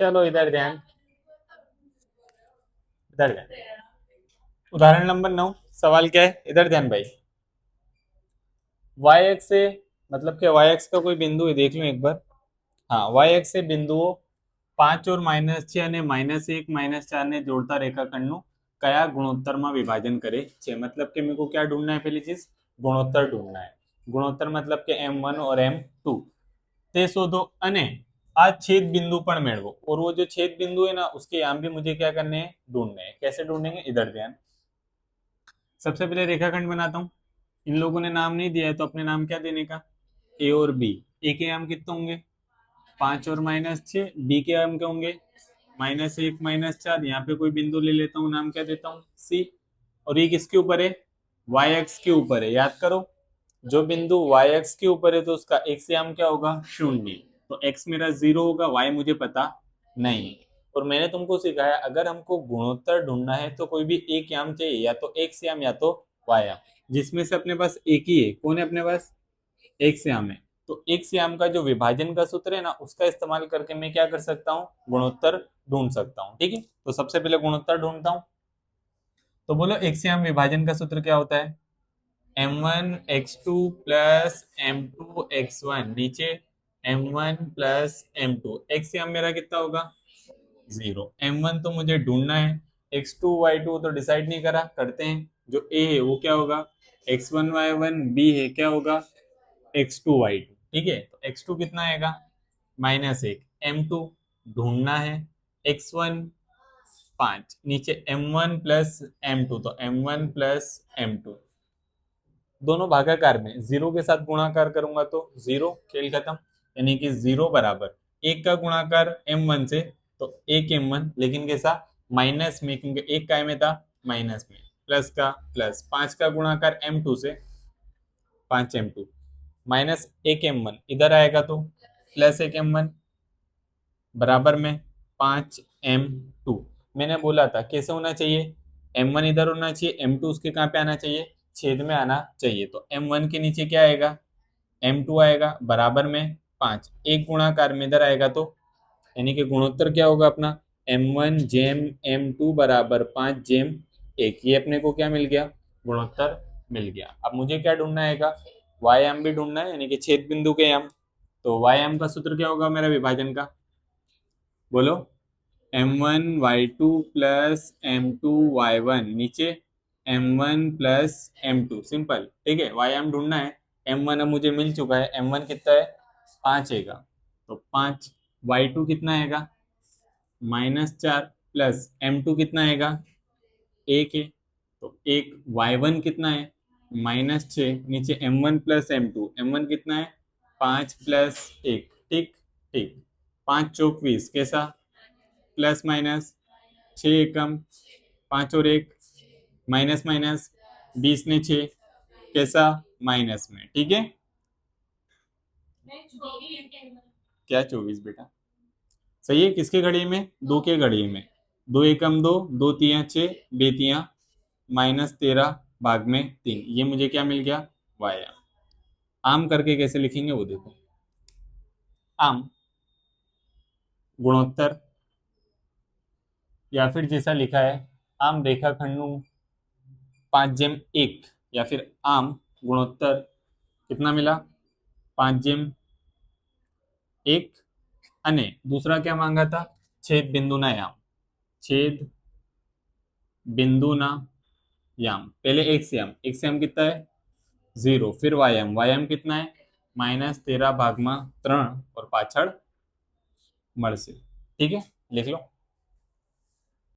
चलो इधर ध्यान, इधर ध्यान। उदाहरण नंबर 9, सवाल क्या है, इधर ध्यान भाई। वाई एक्स से, मतलब कि वाई एक्स का कोई बिंदु है, देख लो एक बार। हाँ, वाई एक्स से बिंदुओं 5 और -6 અને -1 -4 ने जोड़ता रेखाखंड कया गुणोत्तर में विभाजन करे छे। मतलब कि मेरे को क्या ढूंढना है, पहली चीज गुणोत्तर ढूंढना है। गुणोत्तर मतलब कि M1 और M2 ते शोधो अने आ छेद बिंदु पण मेळवो। और वो जो छेद बिंदु है ना, उसके याम भी मुझे क्या करने हैं, ढूंढने हैं। कैसे ढूंढेंगे, इधर ध्यान। सबसे पहले रेखाखंड बनाता हूँ। इन लोगों ने नाम नहीं दिया है तो अपने नाम क्या देने का, ए और बी। ए के याम कितने होंगे, 5 और -6। बी के याम क्या होंगे, -1 -4। यहाँ पे कोई बिंदु ले लेता हूँ, नाम क्या देता हूँ, सी। और ये किसके ऊपर है, वाई एक्स के ऊपर है। याद करो, जो बिंदु वाई एक्स के ऊपर है तो उसका एक्स याम क्या होगा, 0। तो एक्स मेरा 0 होगा, वाई मुझे पता नहीं। और मैंने तुमको सिखाया, अगर हमको गुणोत्तर ढूंढना है तो कोई भी एक याम चाहिए, या तो एक्स याम या तो वाई याम, जिसमें से अपने पास एक ही है। कौन है अपने पास, एक्स याम है। तो एक्स याम का जो विभाजन का सूत्र है ना, उसका इस्तेमाल करके मैं क्या कर सकता हूँ, गुणोत्तर ढूंढ सकता हूँ। ठीक है, तो सबसे पहले गुणोत्तर ढूंढता हूँ। तो बोलो एक्स याम विभाजन का सूत्र क्या होता है, M1 x2 plus M2 x1 नीचे M1 प्लस M2। एक्स याम मेरा कितना होगा, 0। M1 तो मुझे ढूंढना है, x2 y2 तो डिसाइड नहीं करा, करते हैं। जो ए है वो क्या होगा, x1 y1। बी है क्या होगा, x2 y2। ठीक है, तो x2 कितना आएगा, -1। M2 ढूंढना है, x1 5, नीचे M1 प्लस M2 तो M1 प्लस M2। दोनों भागाकार में 0 के साथ गुणाकार करूंगा तो 0, खेल खत्म। यानी कि 0 बराबर एक का गुणाकार M1 से, तो 1 M1, लेकिन कैसा, माइनस में, क्योंकि एक काय में था, माइनस में। प्लस का प्लस, 5 का गुणाकार M2 से, 5 M2, -1 M1 इधर आएगा तो +1 M1, बराबर में 5 M2। मैंने बोला था कैसे होना चाहिए, M1 इधर होना चाहिए, M2 उसके कहाँ पे आना चाहिए, छेद में आना चाहिए। तो M1 के नीचे क्या आएगा, M2 आएगा, बराबर में 5। एक गुणाकार में इधर आएगा तो, यानी कि गुणोत्तर क्या होगा अपना, M1/M2 बराबर 5/1। ये अपने को क्या मिल गया, गुणोत्तर मिल गया। अब मुझे क्या ढूंढना है, वायाम भी ढूंढना है, यानी कि छेद बिंदु के याम। तो वायाम का सूत्र क्या होगा मेरा विभाजन का, बोलो, M1 y2 plus M2 y1 नीचे M1 प्लस M2। सिंपल, ठीक है, वायाम ढूंढना है। M1 अब मुझे मिल चुका है, M1 कितना है, 5 आएगा, तो 5। y2 कितना आएगा, -4, प्लस M2 कितना आएगा, 1 है, तो 1। y1 कितना है, -6, नीचे M1 प्लस M2। M1 कितना है, 5 प्लस 1। ठीक, ठीक। 5 चौक 20, कैसा, प्लस माइनस, 6 एकम, 5 और 1, माइनस माइनस, 20 ने 6, कैसा, माइनस में। ठीक है, क्या 24 बेटा, सही है। किसके घड़ी में, दो के घड़ी में। 2 एकम 2, 2 तिया 6, बेतिया -13 भाग में 3। ये मुझे क्या मिल गया, वाया। आम करके कैसे लिखेंगे वो देखो। आम गुणोत्तर, या फिर जैसा लिखा है, आम रेखाखंड 5/1, या फिर आम गुणोत्तर कितना मिला, 5/1। अने दूसरा क्या मांगा था, छेद बिंदु ना याम। छेद बिंदु ना याम, पहले एक्स याम कितना है, 0। फिर वायाम कितना है, -13 भाग में 3 और पाछड़ મળશે। ठीक है, लिख लो।